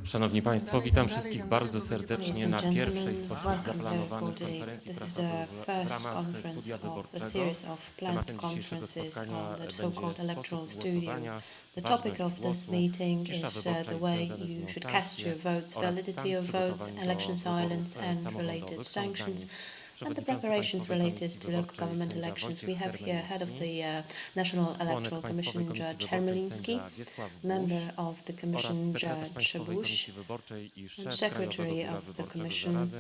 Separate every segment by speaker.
Speaker 1: Szanowni Państwo, witam wszystkich bardzo serdecznie na pierwszej spośród zaplanowanych konferencji prasowych w ramach studia wyborczego. Tematem dzisiejszego spotkania będzie sposób głosowania, ważność głosu, cisza wyborcza i związane z nią sankcje oraz stan przygotowań do samorządowych. Są z nami
Speaker 2: and the preparations related to local government elections. We have here head of the National Electoral Commission, Judge Hermeliński, member of the Commission, Judge Bush, and Secretary of the Commission,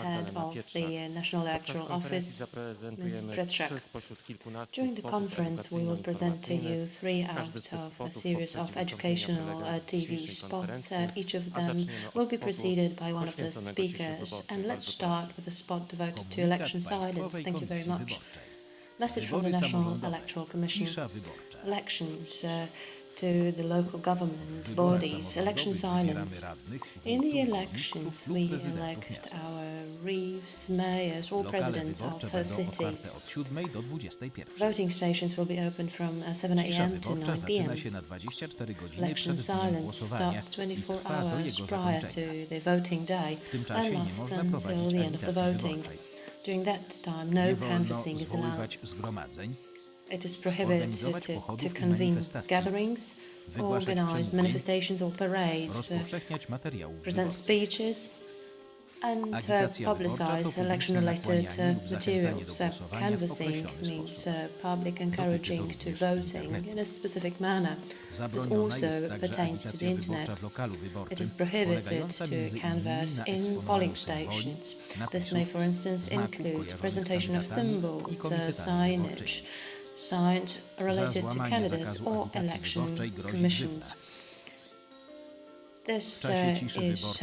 Speaker 2: head of the National Electoral Office, Ms. Bretrzak. During the conference, we will present to you 3 out of a series of educational TV spots. Each of them will be preceded by one of the speakers. And let's start with a spot devoted to election silence. Thank you very much. Message from the National Electoral Commission. Elections to the local government bodies. Election silence. In the elections, we elect our reeves, mayors, or presidents of cities. Voting stations will be open from 7 a.m. to 9 p.m. Election silence starts 24 hours prior to the voting day and lasts until the end of the voting. During that time, no canvassing is allowed. It is prohibited to convene gatherings, organize manifestations or parades, present speeches, and publicize election-related materials. Canvassing means public encouraging to voting in a specific manner. This also pertains to the Internet. It is prohibited to canvass in polling stations. This may, for instance, include presentation of symbols, signage, signs related to candidates or election commissions. This is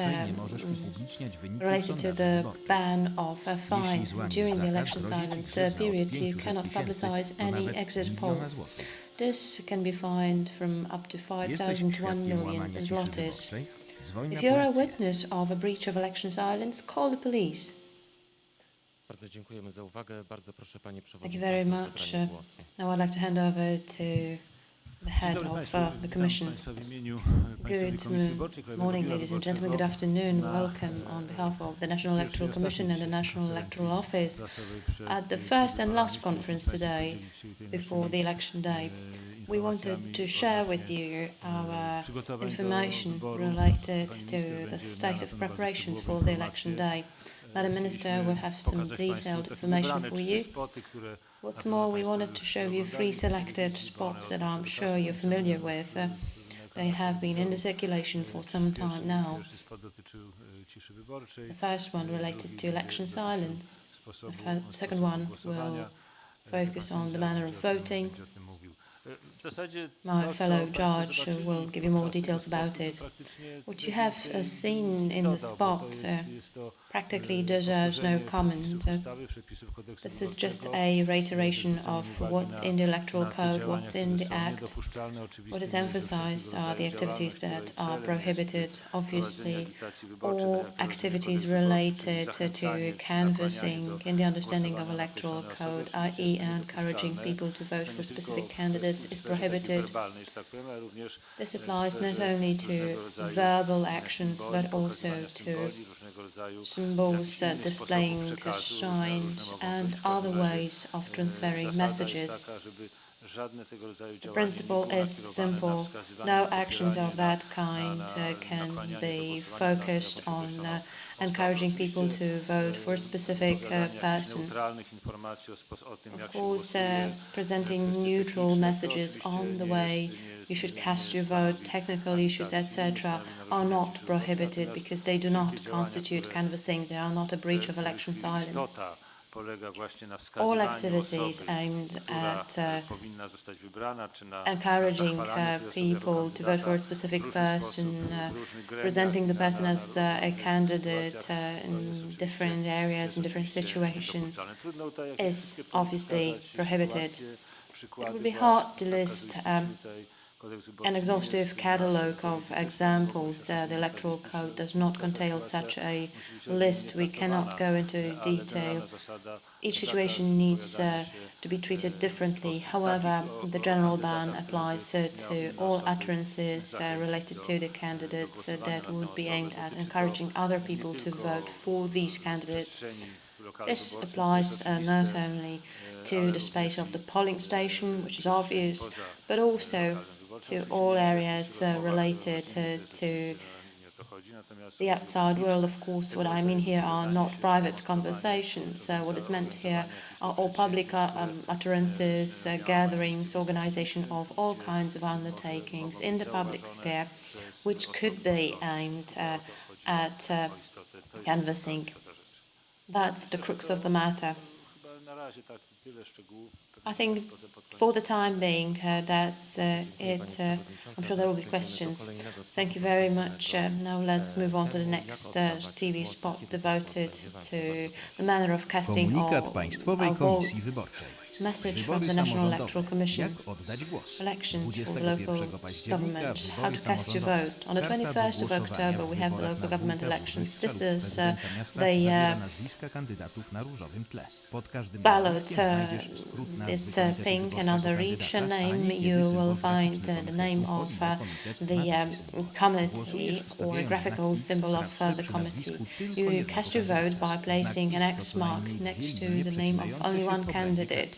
Speaker 2: related to the ban of a fine. During the election silence period, you cannot publicize any exit polls. This can be fined from up to 5,000 to 1 million zlotys. If you are a witness of a breach of election silence, call the police. Thank you very much. Now I'd like to hand over to the head of the Commission. Good morning, ladies and gentlemen. Good afternoon. Welcome on behalf of the National Electoral Commission and the National Electoral Office at the first and last conference today before the election day. We wanted to share with you our information related to the state of preparations for the election day. Madam Minister will have some detailed information for you. What's more, we wanted to show you 3 selected spots that I'm sure you're familiar with. They have been in the circulation for some time now. The first one related to election silence. The second one will focus on the manner of voting. My fellow judge will give you more details about it. What you have seen in the spot practically deserves no comment. This is just a reiteration of what's in the Electoral Code, what's in the Act. What is emphasized are the activities that are prohibited, obviously, all activities related to canvassing in the understanding of Electoral Code, i.e. encouraging people to vote for specific candidates, is prohibited. This applies not only to verbal actions but also to symbols displaying signs and other ways of transferring messages. The principle is simple. No actions of that kind can be focused on encouraging people to vote for a specific person. Of course, presenting neutral messages on the way you should cast your vote, technical issues, etc. are not prohibited because they do not constitute canvassing. They are not a breach of election silence. All activities aimed at encouraging people to vote for a specific person, presenting the person as a candidate in different areas, in different situations, is obviously prohibited. It would be hard to list an exhaustive catalogue of examples. The Electoral Code does not contain such a list. We cannot go into detail. Each situation needs to be treated differently. However, the general ban applies to all utterances related to the candidates that would be aimed at encouraging other people to vote for these candidates. This applies not only to the space of the polling station, which is obvious, but also to all areas related to the outside world. Of course, what I mean here are not private conversations. What is meant here are all public utterances, gatherings, organization of all kinds of undertakings in the public sphere, which could be aimed at canvassing. That's the crux of the matter. I think for the time being, that's it. I'm sure there will be questions. Thank you very much. Now let's move on to the next TV spot devoted to the manner of casting
Speaker 3: Komunikat
Speaker 2: our
Speaker 3: Państwowej Komisji
Speaker 2: votes.
Speaker 3: Wyborczej.
Speaker 2: Message from
Speaker 3: Wybory
Speaker 2: the National
Speaker 3: samorządowe.
Speaker 2: Electoral Commission.
Speaker 3: Jak oddać głos?
Speaker 2: Elections for the
Speaker 3: 21
Speaker 2: local
Speaker 3: października
Speaker 2: government. How
Speaker 3: wybory
Speaker 2: to cast your
Speaker 3: samorządowe.
Speaker 2: vote. On the
Speaker 3: Karta do
Speaker 2: 21st of
Speaker 3: głosowania
Speaker 2: October
Speaker 3: w
Speaker 2: we have the
Speaker 3: wyborach
Speaker 2: local
Speaker 3: na
Speaker 2: government
Speaker 3: wójta,
Speaker 2: elections.
Speaker 3: burmistrza
Speaker 2: This
Speaker 3: lub
Speaker 2: is
Speaker 3: prezydenta miasta
Speaker 2: the
Speaker 3: zawiera nazwiska kandydatów na różowym tle. Pod każdym
Speaker 2: ballot.
Speaker 3: nazwiskiem znajdziesz skrót nazwy
Speaker 2: It's
Speaker 3: komitetu
Speaker 2: pink, and
Speaker 3: wyborczego
Speaker 2: under each
Speaker 3: kandydata, a
Speaker 2: name
Speaker 3: niekiedy
Speaker 2: you
Speaker 3: symbol
Speaker 2: will find
Speaker 3: graficzny
Speaker 2: the name
Speaker 3: komitetu,
Speaker 2: of
Speaker 3: o komitet
Speaker 2: the
Speaker 3: napisy.
Speaker 2: committee or
Speaker 3: Wstawiając
Speaker 2: graphical
Speaker 3: znak X
Speaker 2: symbol
Speaker 3: w
Speaker 2: of
Speaker 3: sprawce
Speaker 2: the
Speaker 3: przy
Speaker 2: committee.
Speaker 3: nazwisku tylko
Speaker 2: You
Speaker 3: jednego
Speaker 2: cast your vote
Speaker 3: kandydata.
Speaker 2: by placing an
Speaker 3: Znak X
Speaker 2: X
Speaker 3: to co
Speaker 2: mark
Speaker 3: najmniej
Speaker 2: next
Speaker 3: dwie
Speaker 2: to
Speaker 3: linie
Speaker 2: the name of
Speaker 3: przecinające
Speaker 2: only
Speaker 3: się
Speaker 2: one
Speaker 3: w obrębie
Speaker 2: candidate.
Speaker 3: karty.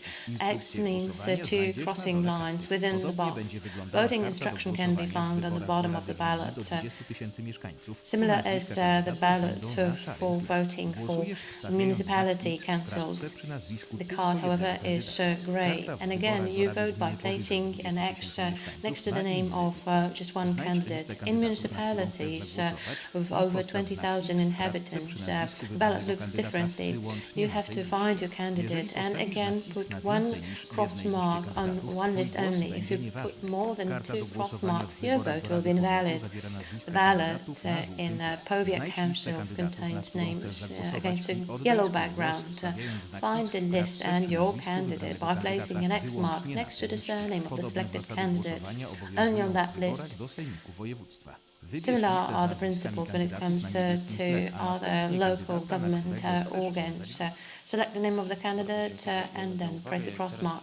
Speaker 2: X means
Speaker 3: Instrukcję
Speaker 2: two
Speaker 3: głosowania znajdziesz
Speaker 2: crossing
Speaker 3: na dole
Speaker 2: lines
Speaker 3: karty.
Speaker 2: within the
Speaker 3: Podobnie
Speaker 2: box.
Speaker 3: będzie wyglądała
Speaker 2: Voting
Speaker 3: karta do
Speaker 2: instruction can be
Speaker 3: głosowania w
Speaker 2: found on the
Speaker 3: wyborach
Speaker 2: bottom
Speaker 3: do
Speaker 2: of the
Speaker 3: Rady Gminy
Speaker 2: ballot.
Speaker 3: do 20 000 mieszkańców.
Speaker 2: Similar as
Speaker 3: Nazwiska
Speaker 2: the
Speaker 3: kandydatów
Speaker 2: ballot
Speaker 3: będą na szarym
Speaker 2: for
Speaker 3: tle.
Speaker 2: voting for
Speaker 3: Głosujesz wstawiając
Speaker 2: municipality
Speaker 3: znak X w sprawce
Speaker 2: councils.
Speaker 3: przy nazwisku
Speaker 2: The
Speaker 3: tylko
Speaker 2: card, however,
Speaker 3: jednego
Speaker 2: is
Speaker 3: kandydata.
Speaker 2: grey.
Speaker 3: Karta w
Speaker 2: And
Speaker 3: wyborach
Speaker 2: again,
Speaker 3: do
Speaker 2: you
Speaker 3: Rady
Speaker 2: vote by
Speaker 3: Gminy powyżej
Speaker 2: placing
Speaker 3: 20
Speaker 2: an
Speaker 3: 000
Speaker 2: X
Speaker 3: mieszkańców
Speaker 2: next to the
Speaker 3: na
Speaker 2: name
Speaker 3: innej
Speaker 2: of
Speaker 3: liście.
Speaker 2: just one
Speaker 3: Znajdź
Speaker 2: candidate.
Speaker 3: listę
Speaker 2: In
Speaker 3: kandydatów, na którą
Speaker 2: municipalities
Speaker 3: chcesz zagłosować
Speaker 2: with
Speaker 3: i
Speaker 2: over
Speaker 3: postaw znak
Speaker 2: 20,000
Speaker 3: X w
Speaker 2: inhabitants,
Speaker 3: sprawce przy
Speaker 2: the
Speaker 3: nazwisku
Speaker 2: ballot
Speaker 3: wybranego
Speaker 2: looks
Speaker 3: kandydata
Speaker 2: differently.
Speaker 3: wyłącznie
Speaker 2: You
Speaker 3: na
Speaker 2: have
Speaker 3: tej
Speaker 2: to
Speaker 3: liście.
Speaker 2: find your
Speaker 3: Jeżeli
Speaker 2: candidate and
Speaker 3: postawisz
Speaker 2: again
Speaker 3: znak
Speaker 2: put
Speaker 3: X na
Speaker 2: one
Speaker 3: więcej niż jednej
Speaker 2: cross
Speaker 3: liście
Speaker 2: mark on
Speaker 3: kandydatów,
Speaker 2: one
Speaker 3: twój
Speaker 2: list
Speaker 3: głos
Speaker 2: only. If
Speaker 3: będzie
Speaker 2: you
Speaker 3: nieważny.
Speaker 2: put more than
Speaker 3: Karta
Speaker 2: two
Speaker 3: do
Speaker 2: cross
Speaker 3: głosowania w
Speaker 2: marks, your
Speaker 3: wyborach
Speaker 2: vote
Speaker 3: do
Speaker 2: will be
Speaker 3: Rady Powiatu
Speaker 2: invalid.
Speaker 3: zawiera nazwiska
Speaker 2: The ballot
Speaker 3: kandydatów na żółtym
Speaker 2: in
Speaker 3: tle.
Speaker 2: Powiat
Speaker 3: Znajdź listę
Speaker 2: councils
Speaker 3: kandydatów, na
Speaker 2: contains
Speaker 3: którą
Speaker 2: names
Speaker 3: chcesz zagłosować
Speaker 2: against a
Speaker 3: i oddaj
Speaker 2: yellow
Speaker 3: swój głos,
Speaker 2: background.
Speaker 3: wstawiając znak
Speaker 2: Find
Speaker 3: X
Speaker 2: the
Speaker 3: w
Speaker 2: list
Speaker 3: sprawce
Speaker 2: and
Speaker 3: przy
Speaker 2: your
Speaker 3: nazwisku
Speaker 2: candidate
Speaker 3: wybranego
Speaker 2: by placing an
Speaker 3: kandydata
Speaker 2: X mark
Speaker 3: wyłącznie na
Speaker 2: next to
Speaker 3: tej
Speaker 2: the
Speaker 3: liście.
Speaker 2: surname of the
Speaker 3: Podobne
Speaker 2: selected
Speaker 3: zasady
Speaker 2: candidate.
Speaker 3: głosowania
Speaker 2: Only on
Speaker 3: obowiązują
Speaker 2: that
Speaker 3: w wyborach
Speaker 2: list.
Speaker 3: do Sejmiku Województwa. Wybierz
Speaker 2: Similar
Speaker 3: listę z
Speaker 2: are the
Speaker 3: nazwiskami
Speaker 2: principles when it
Speaker 3: kandydatów
Speaker 2: comes
Speaker 3: na niebieskim
Speaker 2: to
Speaker 3: tle, a
Speaker 2: other
Speaker 3: następnie
Speaker 2: local
Speaker 3: kandydata, na
Speaker 2: government
Speaker 3: którego chcesz
Speaker 2: organs.
Speaker 3: oddać głos.
Speaker 2: Select the name of the candidate and then press the cross mark.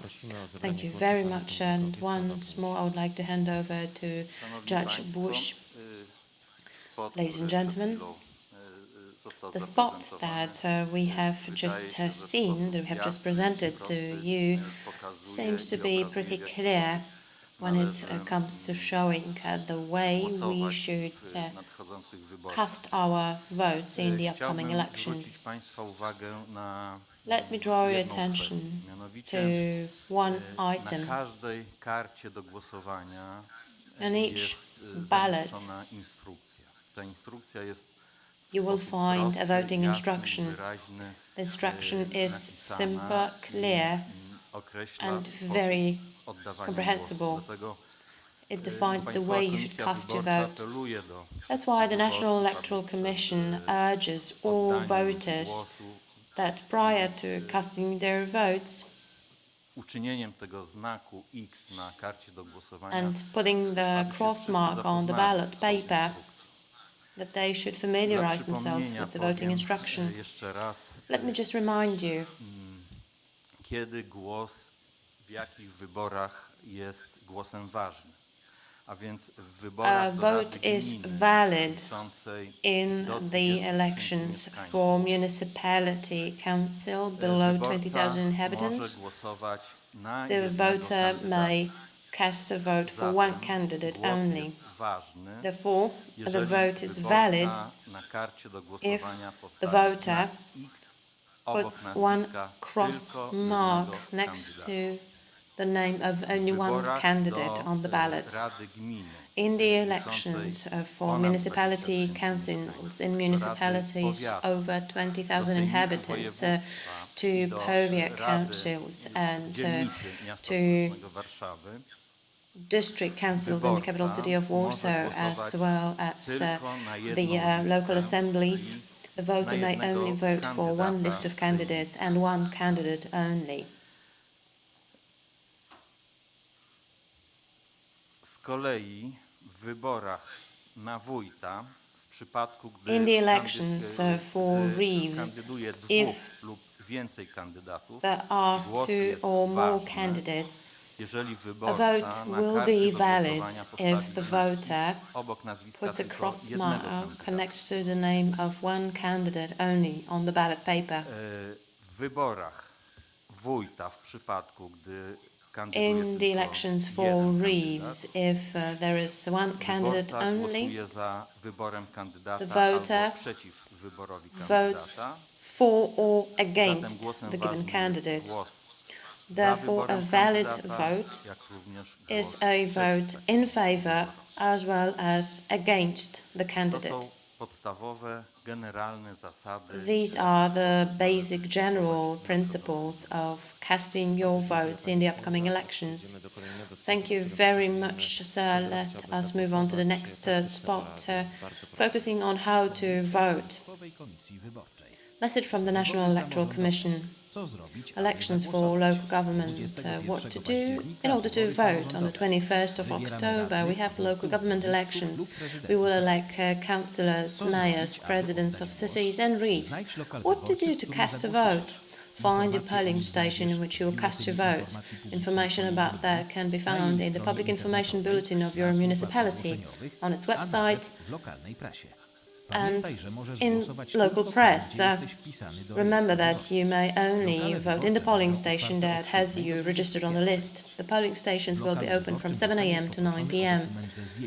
Speaker 2: Thank you very much. And once more, I would like to hand over to Judge Bush. Ladies and gentlemen, the spot that we have just seen, that we have just presented to you, seems to be pretty clear when it comes to showing the way we should cast our votes in the upcoming elections. Let me draw your attention to one item. On each ballot, you will find a voting instruction. The instruction is simple, clear, and very comprehensible. It defines the way you should cast your vote. That's why the National Electoral Commission urges all voters that prior to casting their votes and putting the cross mark on the ballot paper, that they should familiarize themselves with the voting instruction. Let me just remind you
Speaker 4: kiedy głos w jakich wyborach jest głosem ważnym. A więc w wyborach do
Speaker 2: vote
Speaker 4: Rady
Speaker 2: is
Speaker 4: Gminy
Speaker 2: valid
Speaker 4: dotyczącej
Speaker 2: in
Speaker 4: do
Speaker 2: the
Speaker 4: 20
Speaker 2: elections
Speaker 4: mieszkańców,
Speaker 2: for municipality council below
Speaker 4: wyborca
Speaker 2: 20,000
Speaker 4: może
Speaker 2: inhabitants.
Speaker 4: głosować na
Speaker 2: The
Speaker 4: jednego
Speaker 2: voter may
Speaker 4: kandydata.
Speaker 2: cast a vote for one
Speaker 4: Zatem
Speaker 2: candidate
Speaker 4: głos
Speaker 2: only.
Speaker 4: jest ważny,
Speaker 2: Therefore, the
Speaker 4: jeżeli
Speaker 2: vote is
Speaker 4: wyborca
Speaker 2: valid
Speaker 4: na karcie do
Speaker 2: if
Speaker 4: głosowania
Speaker 2: the
Speaker 4: postawi
Speaker 2: voter
Speaker 4: znak X obok
Speaker 2: puts one
Speaker 4: nazwiska
Speaker 2: cross
Speaker 4: tylko
Speaker 2: mark
Speaker 4: jednego
Speaker 2: next
Speaker 4: kandydata.
Speaker 2: to the name of only
Speaker 4: W
Speaker 2: one
Speaker 4: wyborach
Speaker 2: candidate
Speaker 4: do
Speaker 2: on the ballot.
Speaker 4: Rady Gminy
Speaker 2: In the
Speaker 4: dotyczącej
Speaker 2: elections for
Speaker 4: ponad
Speaker 2: municipality
Speaker 4: 20
Speaker 2: councils in
Speaker 4: Rady
Speaker 2: municipalities
Speaker 4: Powiatu,
Speaker 2: over
Speaker 4: do
Speaker 2: 20,000
Speaker 4: Sejmiku
Speaker 2: inhabitants,
Speaker 4: Województwa
Speaker 2: to
Speaker 4: i do
Speaker 2: Powiat
Speaker 4: Rady
Speaker 2: councils and
Speaker 4: Dzielnicy Miasta
Speaker 2: to
Speaker 4: Stołecznego Warszawy,
Speaker 2: district councils in the capital city of Warsaw, as well as
Speaker 4: tylko na
Speaker 2: the
Speaker 4: jedną
Speaker 2: local
Speaker 4: listę,
Speaker 2: assemblies.
Speaker 4: czyli
Speaker 2: The voter may
Speaker 4: jednego
Speaker 2: only vote for one
Speaker 4: kandydata
Speaker 2: list of
Speaker 4: w
Speaker 2: candidates and one candidate only.
Speaker 4: Z kolei w wyborach na wójta, w przypadku gdy
Speaker 2: In the elections for Reeves,
Speaker 4: kandyduje dwóch
Speaker 2: if
Speaker 4: lub więcej kandydatów,
Speaker 2: there are
Speaker 4: głos
Speaker 2: two
Speaker 4: jest
Speaker 2: or more
Speaker 4: ważny,
Speaker 2: candidates,
Speaker 4: jeżeli
Speaker 2: a
Speaker 4: wyborca
Speaker 2: vote
Speaker 4: na
Speaker 2: will
Speaker 4: karcie
Speaker 2: be
Speaker 4: do
Speaker 2: valid
Speaker 4: głosowania
Speaker 2: if
Speaker 4: postawi
Speaker 2: the
Speaker 4: znacznik
Speaker 2: voter
Speaker 4: obok nazwiska
Speaker 2: puts a
Speaker 4: tylko
Speaker 2: cross
Speaker 4: jednego
Speaker 2: mark
Speaker 4: kandydata.
Speaker 2: next to the name of one candidate only on the ballot paper.
Speaker 4: W wyborach wójta, w przypadku gdy kandyduje
Speaker 2: In the
Speaker 4: tylko
Speaker 2: elections for
Speaker 4: jeden
Speaker 2: Reeves,
Speaker 4: kandydat,
Speaker 2: if there is one candidate
Speaker 4: wyborca
Speaker 2: only,
Speaker 4: głosuje za wyborem kandydata
Speaker 2: the voter
Speaker 4: albo przeciw wyborowi
Speaker 2: votes
Speaker 4: kandydata.
Speaker 2: for or
Speaker 4: Zatem
Speaker 2: against
Speaker 4: głosem
Speaker 2: the given
Speaker 4: ważnym jest
Speaker 2: candidate.
Speaker 4: głos za
Speaker 2: Therefore, a
Speaker 4: wyborem
Speaker 2: valid
Speaker 4: kandydata,
Speaker 2: vote
Speaker 4: jak również
Speaker 2: is
Speaker 4: głos
Speaker 2: a
Speaker 4: przeciw
Speaker 2: vote
Speaker 4: takiemu
Speaker 2: in favor
Speaker 4: wyborowi.
Speaker 2: as well as against the
Speaker 4: To
Speaker 2: candidate.
Speaker 4: są podstawowe, generalne zasady.
Speaker 2: These are the basic general principles of casting your votes in the upcoming elections. Thank you very much, sir. Let us move on to the next spot, focusing on how to vote.
Speaker 3: Państwowej Komisji Wyborczej.
Speaker 2: Message from the National Electoral Commission.
Speaker 3: Co zrobić, aby
Speaker 2: Elections for
Speaker 3: zagłosować?
Speaker 2: local government,
Speaker 3: 21
Speaker 2: what to do
Speaker 3: października
Speaker 2: in order to
Speaker 3: wybory
Speaker 2: vote on the
Speaker 3: samorządowe.
Speaker 2: 21st of
Speaker 3: Wybieramy
Speaker 2: October.
Speaker 3: radnych,
Speaker 2: We have the local
Speaker 3: wójtów,
Speaker 2: government
Speaker 3: burmistrzów
Speaker 2: elections.
Speaker 3: lub prezydentów
Speaker 2: We will
Speaker 3: miast.
Speaker 2: elect councillors,
Speaker 3: Co zrobić,
Speaker 2: mayors,
Speaker 3: aby
Speaker 2: presidents of
Speaker 3: oddać głos?
Speaker 2: cities and reefs.
Speaker 3: Znajdź lokal
Speaker 2: What to
Speaker 3: wyborczy,
Speaker 2: do
Speaker 3: w
Speaker 2: to
Speaker 3: którym
Speaker 2: cast a
Speaker 3: zagłosujesz.
Speaker 2: vote? Find a
Speaker 3: Informacje o
Speaker 2: polling
Speaker 3: nim
Speaker 2: station in
Speaker 3: znajdziesz
Speaker 2: which you will
Speaker 3: w
Speaker 2: cast your
Speaker 3: Biuletynie
Speaker 2: vote.
Speaker 3: Informacji Publicznej
Speaker 2: Information
Speaker 3: twojej
Speaker 2: about
Speaker 3: gminy,
Speaker 2: that can be
Speaker 3: na
Speaker 2: found
Speaker 3: jej
Speaker 2: in the
Speaker 3: stronie
Speaker 2: public information
Speaker 3: internetowej,
Speaker 2: bulletin of
Speaker 3: na
Speaker 2: your
Speaker 3: słupach
Speaker 2: municipality,
Speaker 3: ogłoszeniowych,
Speaker 2: on its
Speaker 3: a
Speaker 2: website,
Speaker 3: nawet w lokalnej prasie.
Speaker 2: and
Speaker 3: Pamiętaj, że możesz
Speaker 2: in
Speaker 3: głosować
Speaker 2: local
Speaker 3: tylko tam,
Speaker 2: press.
Speaker 3: gdzie jesteś wpisany do
Speaker 2: Remember
Speaker 3: rejestru
Speaker 2: that you may only
Speaker 3: Lokale
Speaker 2: vote in the
Speaker 3: wyborcze
Speaker 2: polling
Speaker 3: będą
Speaker 2: station
Speaker 3: otwarte
Speaker 2: that
Speaker 3: od
Speaker 2: has
Speaker 3: 7
Speaker 2: you
Speaker 3: do
Speaker 2: registered on the
Speaker 3: 21.
Speaker 2: list. The polling stations will be open from 7 a.m. to 9 p.m.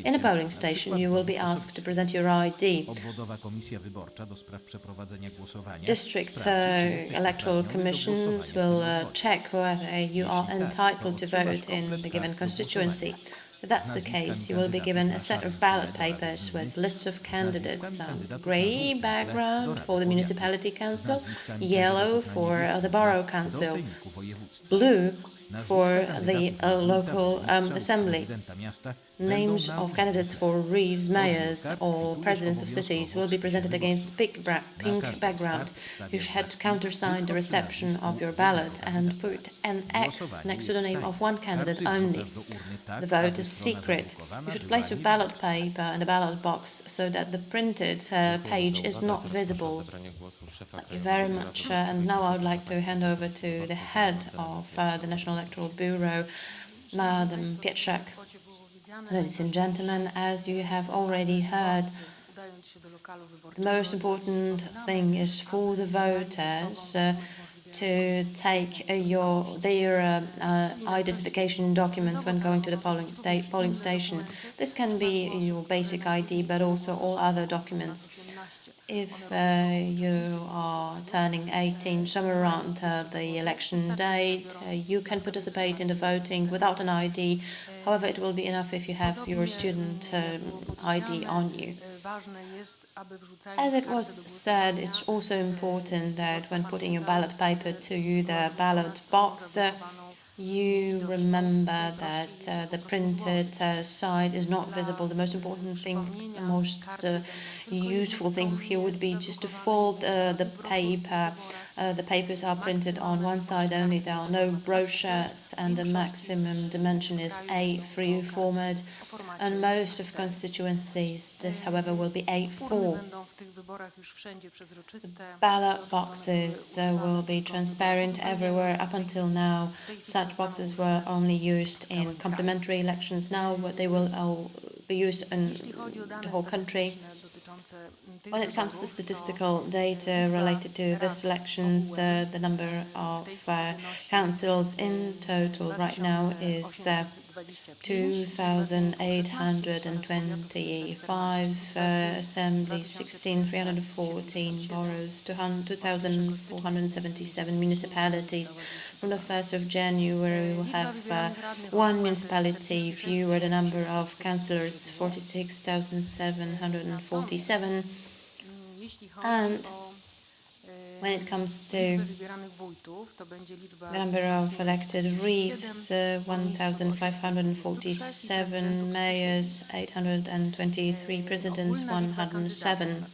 Speaker 2: In a polling station, you will be asked to present your ID.
Speaker 3: Obwodowa Komisja Wyborcza do spraw przeprowadzenia głosowania
Speaker 2: District
Speaker 3: sprawdzi, czy jesteś
Speaker 2: electoral
Speaker 3: uprawniony do
Speaker 2: commissions
Speaker 3: głosowania w
Speaker 2: will
Speaker 3: tym obwodzie.
Speaker 2: check whether you are
Speaker 3: Jeśli tak,
Speaker 2: entitled
Speaker 3: to
Speaker 2: to
Speaker 3: otrzymasz
Speaker 2: vote in
Speaker 3: komplet
Speaker 2: the given
Speaker 3: kart do
Speaker 2: constituency.
Speaker 3: głosowania.
Speaker 2: If that's
Speaker 3: Z
Speaker 2: the
Speaker 3: nazwiskami
Speaker 2: case, you will be
Speaker 3: kandydatów
Speaker 2: given
Speaker 3: na
Speaker 2: a set
Speaker 3: czarnym
Speaker 2: of
Speaker 3: tle
Speaker 2: ballot
Speaker 3: do Rady
Speaker 2: papers
Speaker 3: Gminy,
Speaker 2: with lists of
Speaker 3: z
Speaker 2: candidates,
Speaker 3: nazwiskami kandydatów na
Speaker 2: grey
Speaker 3: żółtym tle do
Speaker 2: background
Speaker 3: Rady
Speaker 2: for the
Speaker 3: Powiatu,
Speaker 2: municipality
Speaker 3: z
Speaker 2: council,
Speaker 3: nazwiskami
Speaker 2: yellow
Speaker 3: kandydatów na
Speaker 2: for
Speaker 3: niebieskim
Speaker 2: the
Speaker 3: tle
Speaker 2: borough
Speaker 3: do
Speaker 2: council,
Speaker 3: Sejmiku Województwa.
Speaker 2: blue
Speaker 3: Nazwiska
Speaker 2: for the
Speaker 3: kandydatów na wójta,
Speaker 2: local
Speaker 3: burmistrza lub
Speaker 2: assembly.
Speaker 3: prezydenta miasta będą
Speaker 2: Names
Speaker 3: na
Speaker 2: of
Speaker 3: różnym
Speaker 2: candidates
Speaker 3: tle.
Speaker 2: for Reeves, mayors,
Speaker 3: kart
Speaker 2: or
Speaker 3: kwitujesz
Speaker 2: presidents of cities will be
Speaker 3: obowiązkowo w
Speaker 2: presented
Speaker 3: spisie
Speaker 2: against
Speaker 3: wyborców. Na
Speaker 2: pink
Speaker 3: każdej z
Speaker 2: background.
Speaker 3: kart
Speaker 2: You
Speaker 3: stawiasz
Speaker 2: should
Speaker 3: znaki
Speaker 2: countersign the
Speaker 3: tylko przy
Speaker 2: reception
Speaker 3: nazwisku
Speaker 2: of your
Speaker 3: jednego
Speaker 2: ballot and
Speaker 3: kandydata.
Speaker 2: put an X
Speaker 3: Głosowanie
Speaker 2: next to the
Speaker 3: jest
Speaker 2: name of
Speaker 3: tajne.
Speaker 2: one candidate
Speaker 3: Karty
Speaker 2: only.
Speaker 3: wrzucasz do urny tak,
Speaker 2: The vote
Speaker 3: aby
Speaker 2: is
Speaker 3: strona
Speaker 2: secret.
Speaker 3: zadrukowana
Speaker 2: You should
Speaker 3: była
Speaker 2: place your ballot
Speaker 3: niewidoczna.
Speaker 2: paper in the ballot box so that the printed page is not visible. Thank you very much. And now I would like to hand over to the head of the National Electoral Bureau, Madam Pietrzak. Ladies and gentlemen, as you have already heard, the most important thing is for the voters to take their identification documents when going to the polling station. This can be your basic ID, but also all other documents. If you are turning 18 somewhere around the election date, you can participate in the voting without an ID. However, it will be enough if you have your student ID on you. As it was said, it's also important that when putting your ballot paper to the ballot box, you remember that the printed side is not visible. The most important thing, the most useful thing here would be just to fold the paper. The papers are printed on one side only. There are no brochures, and the maximum dimension is A3 format. And most of constituencies, this, however, will be A4. The ballot boxes will be transparent everywhere. Up until now, such boxes were only used in complementary elections. Now they will be used in the whole country. When it comes to statistical data related to this elections, the number of councils in total right now is 2,825, assemblies 16,314, boroughs 2,477, municipalities. From the 1st of January, we will have one municipality fewer. The number of councillors 46,747, and when it comes to the number of elected reefs, 1,547, mayors 823, presidents 107.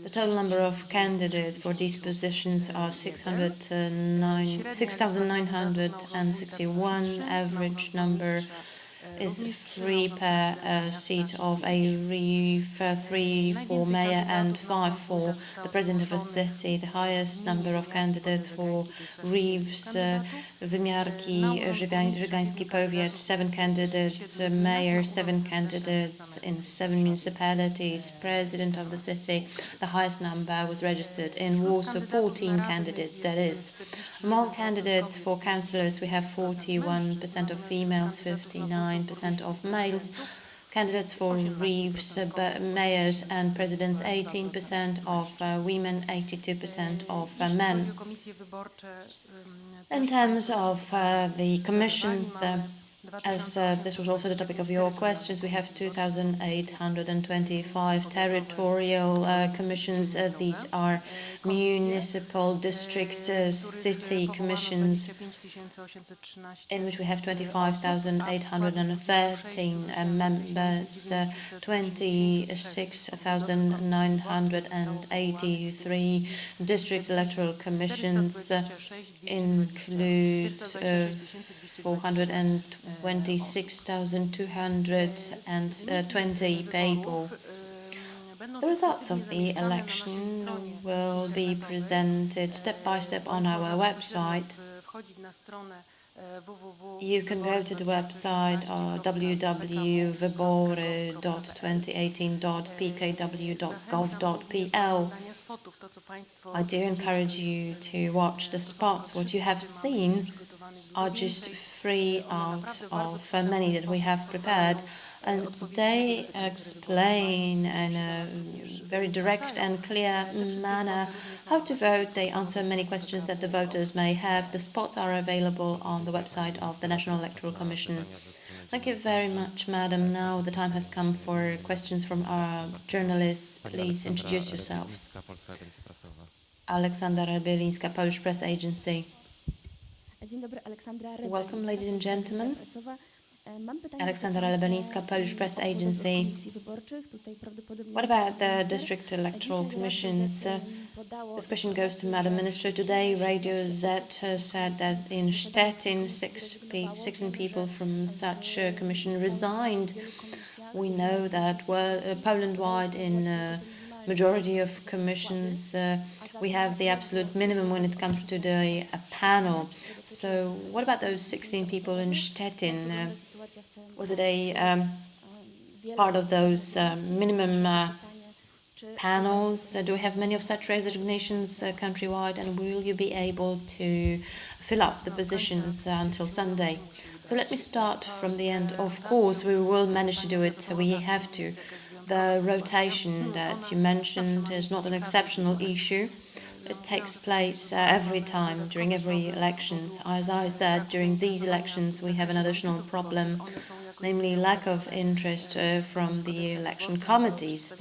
Speaker 2: The total number of candidates for these positions are 6,961. Average number is 3 per seat of a reeve, 3 for mayor and 5 for the president of a city. The highest number of candidates for reeves, wymiarki, Żygański powiat, 7 candidates, mayor, 7 candidates in 7 municipalities, president of the city. The highest number was registered in Warsaw, 14 candidates, that is. Among candidates for councillors, we have 41% of females, 59% of males. Candidates for reeves, mayors and presidents, 18% of women, 82% of men. In terms of the commissions, as this was also the topic of your questions, we have 2,825 territorial commissions. These are municipal, district, city commissions, in which we have 25,813 members, 26,983 district electoral commissions, include 426,220 people. The results of the election will be presented step by step on our website. You can go to the website www.wybory.2018.pkw.gov.pl. I do encourage you to watch the spots. What you have seen are just 3 out of many that we have prepared, and they explain in a very direct and clear manner how to vote. They answer many questions that the voters may have. The spots are available on the website of the National Electoral Commission. Thank you very much, Madam. Now the time has come for questions from our journalists. Please introduce yourselves. Aleksandra Rebelińska, Polish Press Agency. Welcome, ladies and gentlemen. Aleksandra Rebelińska, Polish Press Agency. What about the district electoral commissions? This question goes to Madam Minister. Today, Radio Z said that in Szczecin, 16 people from such a commission resigned. We know that Poland-wide in majority of commissions, we have the absolute minimum when it comes to the panel. So what about those 16 people in Szczecin? Was it a part of those minimum panels? Do we have many of such resignations countrywide, and will you be able to fill up the positions until Sunday? So let me start from the end. Of course, we will manage to do it. We have to. The rotation that you mentioned is not an exceptional issue. It takes place every time, during every elections. As I said, during these elections we have an additional problem, namely lack of interest from the election committees.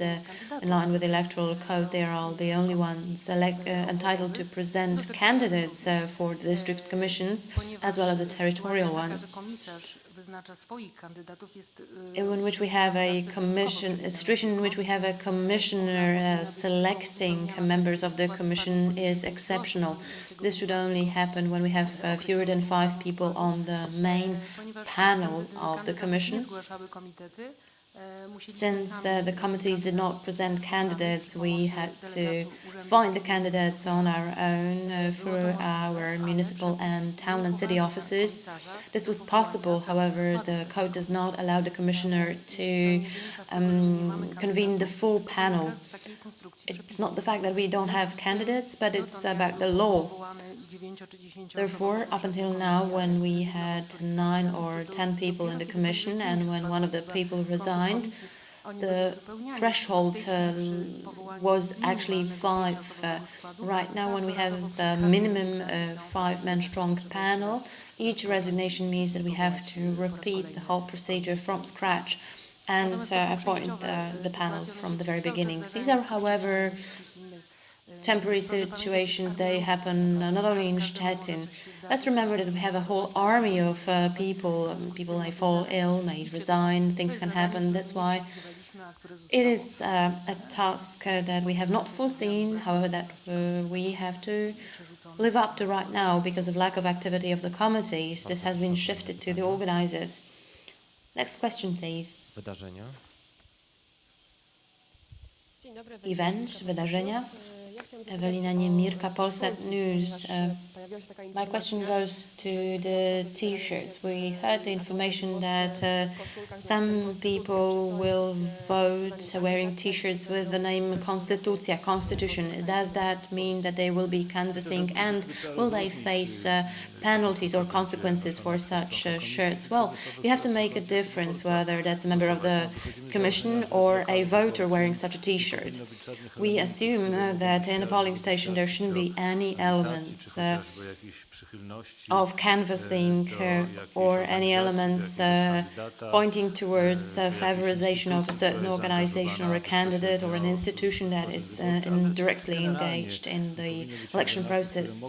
Speaker 2: In line with the electoral code, they are the only ones entitled to present candidates for the district commissions, as well as the territorial ones. In which we have a situation in which we have a commissioner selecting members of the commission is exceptional. This should only happen when we have fewer than 5 people on the main panel of the commission. Since the committees did not present candidates, we had to find the candidates on our own through our municipal and town and city offices. This was possible, however, the code does not allow the commissioner to convene the full panel. It's not the fact that we don't have candidates, but it's about the law. Therefore, up until now, when we had 9 or 10 people in the commission and when one of the people resigned, the threshold was actually 5. Right now, when we have the minimum 5-man strong panel, each resignation means that we have to repeat the whole procedure from scratch and appoint the panel from the very beginning. These are, however, temporary situations. They happen not only in Szczecin. Let's remember that we have a whole army of people. People may fall ill, may resign, things can happen. That's why it is a task that we have not foreseen, however, that we have to live up to right now because of lack of activity of the committees. This has been shifted to the organizers. Next question, please.
Speaker 5: Wydarzenia.
Speaker 2: Events, wydarzenia. Ewelina Niemirka, Polsat News. My question goes to the T-shirts. We heard the information that some people will vote wearing T-shirts with the name Konstytucja, Constitution. Does that mean that they will be canvassing, and will they face penalties or consequences for such shirts? Well, you have to make a difference whether that's a member of the Commission or a voter wearing such a T-shirt. We assume that in a polling station there shouldn't be any elements of canvassing or any elements pointing towards favorization of a certain organization or a candidate or an institution that is indirectly engaged in the election process.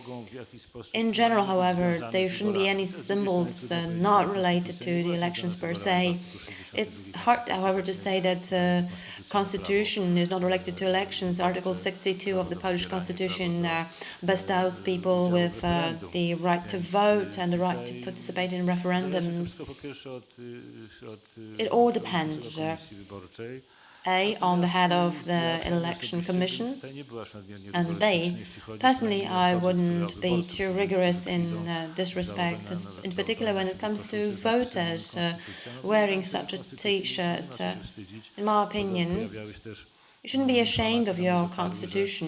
Speaker 2: In general, however, there shouldn't be any symbols not related to the elections per se. It's hard, however, to say that Constitution is not related to elections. Article 62 of the Polish Constitution bestows people with the right to vote and the right to participate in referendums. It all depends, A, on the head of the election commission, and B, personally I wouldn't be too rigorous in this respect, in particular when it comes to voters wearing such a T-shirt. In my opinion, you shouldn't be ashamed of your constitution.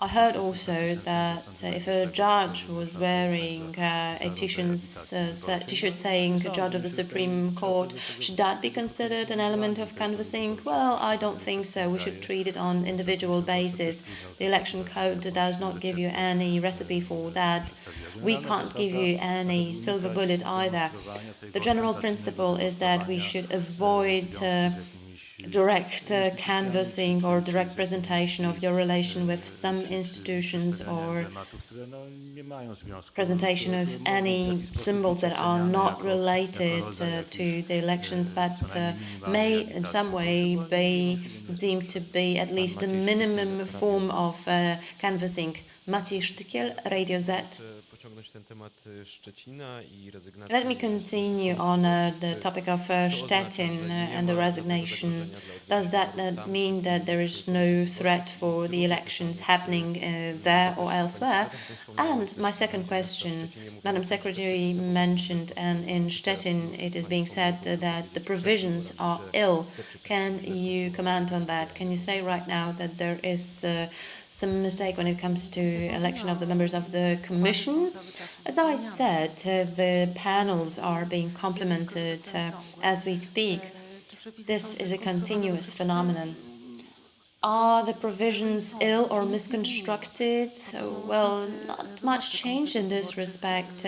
Speaker 2: I heard also that if a judge was wearing a T-shirt saying Judge of the Supreme Court, should that be considered an element of canvassing? Well, I don't think so. We should treat it on individual basis. The election code does not give you any recipe for that. We can't give you any silver bullet either. The general principle is that we should avoid direct canvassing or direct presentation of your relation with some institutions or presentation of any symbols that are not related to the elections but may in some way be deemed to be at least a minimum form of canvassing. Maciej Sztykiel, Radio Z. Let me continue on the topic of Szczecin and the resignation. Does that mean that there is no threat for the elections happening there or elsewhere? And my second question, Madam Secretary mentioned, and in Szczecin it is being said that the provisions are ill. Can you comment on that? Can you say right now that there is some mistake when it comes to election of the members of the Commission? As I said, the panels are being complemented as we speak. This is a continuous phenomenon. Are the provisions ill or misconstructed? Well, not much changed in this respect.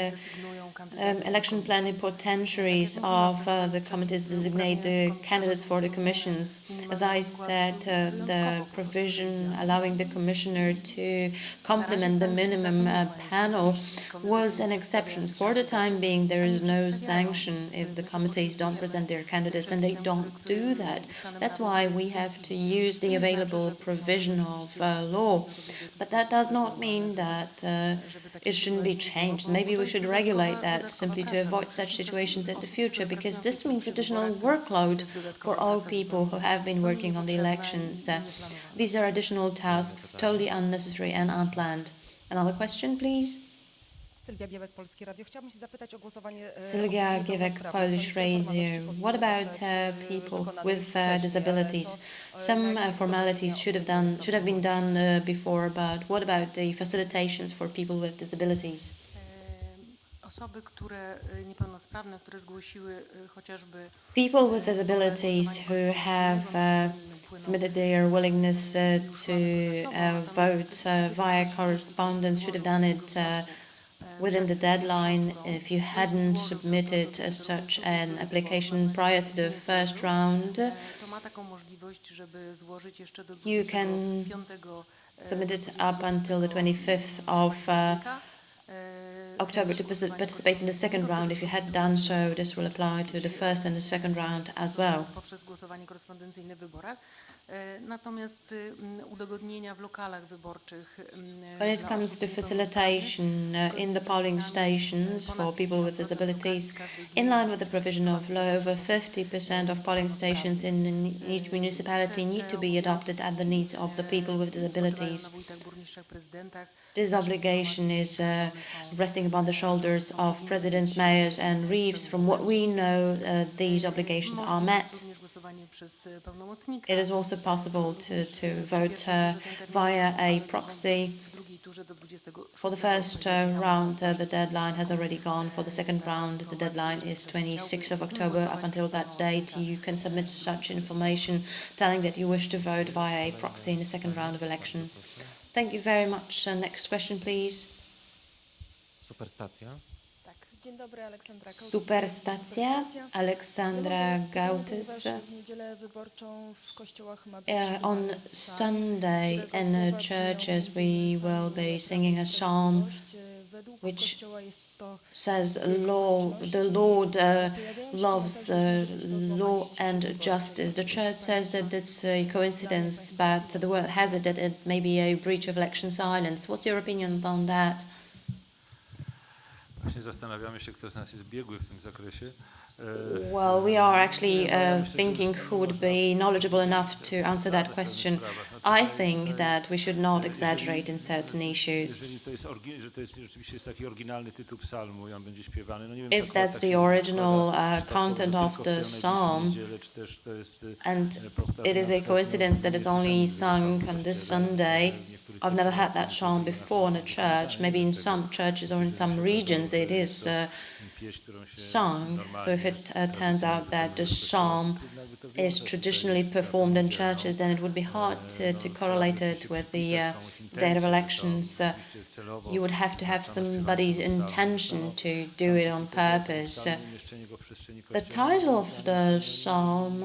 Speaker 2: Election plenipotentiaries of the committees designate the candidates for the commissions. As I said, the provision allowing the commissioner to complement the minimum panel was an exception. For the time being, there is no sanction if the committees don't present their candidates, and they don't do that. That's why we have to use the available provision of law. But that does not mean that it shouldn't be changed. Maybe we should regulate that simply to avoid such situations in the future, because this means additional workload for all people who have been working on the elections. These are additional tasks, totally unnecessary and unplanned. Another question, please? Sylwia Giewek, Polish Radio. What about people with disabilities? Some formalities should have been done before, but what about the facilitations for people with disabilities? People with disabilities who have submitted their willingness to vote via correspondence should have done it within the deadline. If you hadn't submitted such an application prior to the first round, you can submit it up until the 25th of October to participate in the second round. If you had done so, this will apply to the first and the second round as well.
Speaker 5: Natomiast udogodnienia w lokalach wyborczych
Speaker 2: When it
Speaker 5: dla
Speaker 2: comes
Speaker 5: osób
Speaker 2: to
Speaker 5: niepełnosprawnych,
Speaker 2: facilitation in the polling stations for people with disabilities, in line with the provision of law, over 50% of polling stations in each municipality need to be adopted at the needs of the people with disabilities. This obligation is resting upon the shoulders of presidents, mayors and reeves. From what we know, these obligations are met. It is also possible to vote via a proxy. For the first round, the deadline has already gone. For the second round, the deadline is 26th of October. Up until that date, you can submit such information telling that you wish to vote via a proxy in the second round of elections. Thank you very much. Next question, please.
Speaker 1: Superstacja.
Speaker 6: Dzień dobry, Aleksandra
Speaker 2: Superstacja, Aleksandra Gautis.
Speaker 6: W niedzielę wyborczą w kościołach ma być
Speaker 2: On Sunday in churches we will be singing a psalm which says the Lord loves law and justice. The church says that it's a coincidence, but the world has it that it may be a breach of election silence. What's your opinion on that?
Speaker 7: Właśnie zastanawiamy się, kto z nas jest biegły w tym zakresie.
Speaker 2: Well, we are actually thinking who would be knowledgeable enough to answer that question. I think that we should not exaggerate in certain issues. If that's the original content of the psalm, and it is a coincidence that it's only sung on this Sunday, I've never heard that psalm before in a church. Maybe in some churches or in some regions it is sung. So if it turns out that the psalm is traditionally performed in churches, then it would be hard to correlate it with the date of elections. You would have to have somebody's intention to do it on purpose. The title of the psalm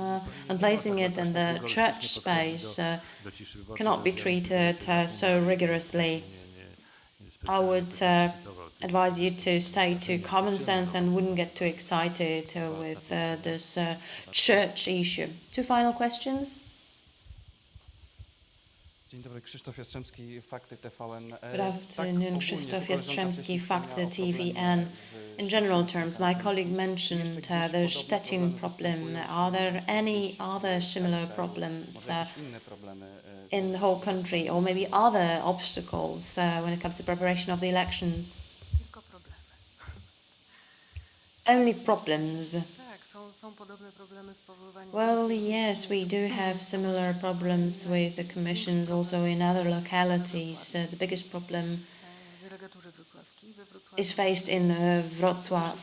Speaker 2: and placing it in the church space cannot be treated so rigorously. I would advise you to stay to common sense and wouldn't get too excited with this church issue. Two final questions.
Speaker 8: Dzień dobry, Krzysztof Jastrzębski, Fakty TVN.
Speaker 2: Good afternoon, Krzysztof Jastrzębski, Fakty TVN. In general terms, my colleague mentioned the Szczecin problem. Are there any other similar problems in the whole country, or maybe other obstacles when it comes to preparation of the elections? Only problems. Well, yes, we do have similar problems with the commissions also in other localities. The biggest problem is faced in Wrocław.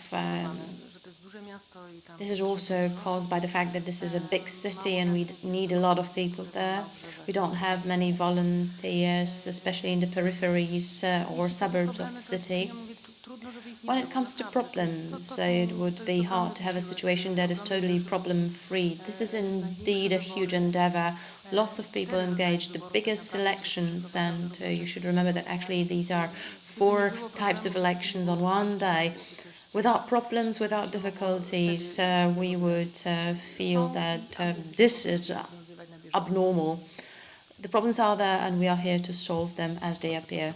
Speaker 2: This is also caused by the fact that this is a big city and we need a lot of people there. We don't have many volunteers, especially in the peripheries or suburbs of the city. When it comes to problems, it would be hard to have a situation that is totally problem-free. This is indeed a huge endeavor. Lots of people engaged, the biggest elections, and you should remember that actually these are 4 types of elections on one day. Without problems, without difficulties, we would feel that this is abnormal. The problems are there and we are here to solve them as they appear.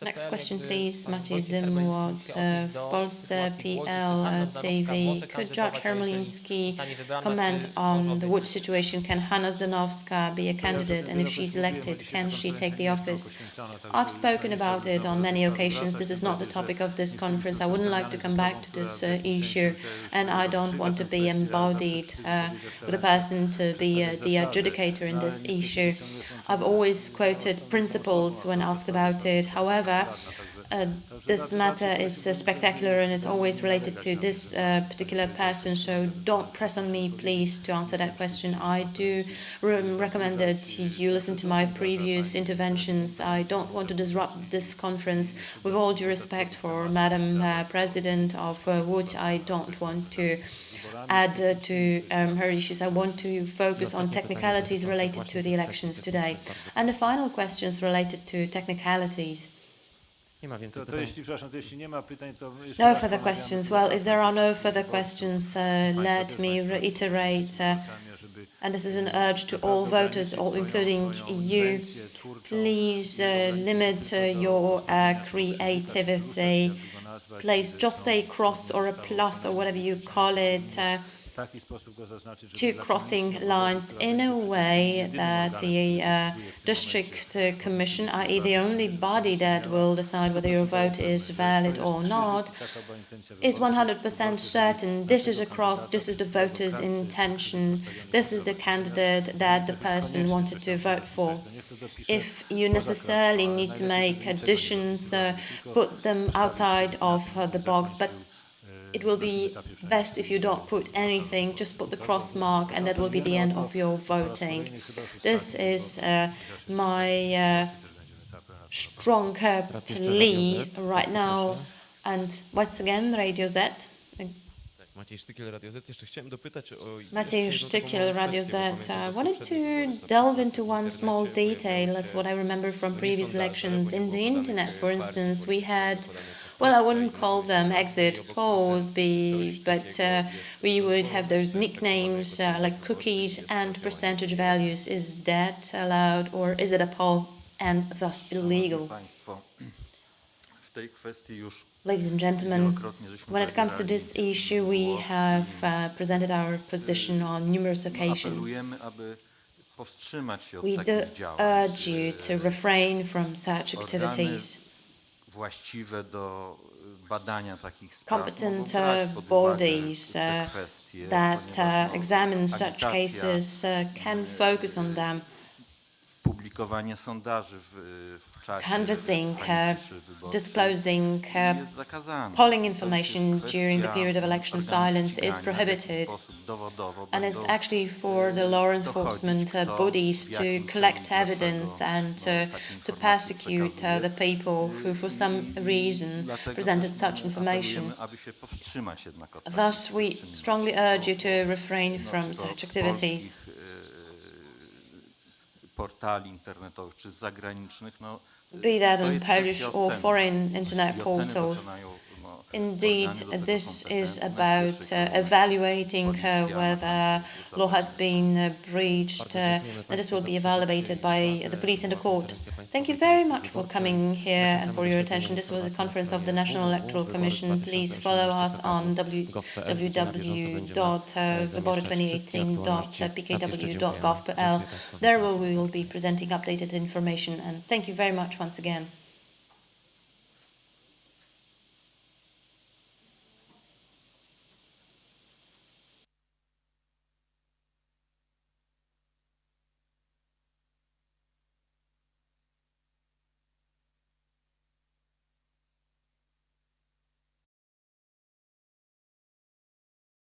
Speaker 2: Next question, please. Maciej Zymłot w Polsce.pl TV. Could Judge Hermeliński comment on the Łódź situation? Can Hanna Zdanowska be a candidate? And if she's elected, can she take the office? I've spoken about it on many occasions. This is not the topic of this conference. I wouldn't like to come back to this issue. And I don't want to be embodied with a person to be the adjudicator in this issue. I've always quoted principles when asked about it. However, this matter is spectacular and is always related to this particular person, so don't press on me, please, to answer that question. I do recommend that you listen to my previous interventions. I don't want to disrupt this conference. With all due respect for Madam President of Łódź, I don't want to add to her issues. I want to focus on technicalities related to the elections today. And the final questions related to technicalities. No further questions. Well, if there are no further questions, let me reiterate and this is an urge to all voters, all including you, please limit your creativity. Place just a cross or a plus or whatever you call it to crossing lines in a way that the district commission, i.e. the only body that will decide whether your vote is valid or not, is 100% certain. This is a cross, this is the voter's intention, this is the candidate that the person wanted to vote for. If you necessarily need to make additions, put them outside of the box, but it will be best if you don't put anything, just put the cross mark, and that will be the end of your voting. This is my strong plea right now. And once again, Radio Z.
Speaker 9: Maciej Sztykiel, Radio Z. Jeszcze chciałem dopytać o...
Speaker 2: Maciej Sztykiel, Radio Z. I wanted to delve into one small detail. That's what I remember from previous elections. In the internet, for instance, we had, well, I wouldn't call them exit polls, but we would have those nicknames like cookies and percentage values. Is that allowed, or is it a poll and thus illegal? Ladies and gentlemen, when it comes to this issue, we have presented our position on numerous occasions. We do urge you to refrain from such activities. Competent bodies that examine such cases can focus on them. Canvassing, disclosing polling information during the period of election silence is prohibited, and it's actually for the law enforcement bodies to collect evidence and to persecute the people who for some reason presented such information. Thus, we strongly urge you to refrain from such activities.
Speaker 4: Portali internetowych czy zagranicznych,
Speaker 2: be that on Polish or foreign internet portals. Indeed, this is about evaluating whether law has been breached, and this will be evaluated by the police and the court. Thank you very much for coming here and for your attention. This was a conference of the National Electoral Commission. Please follow us on www.wyborcza2018.pkw.gov.pl. There we will be presenting updated information, and thank you very much once again.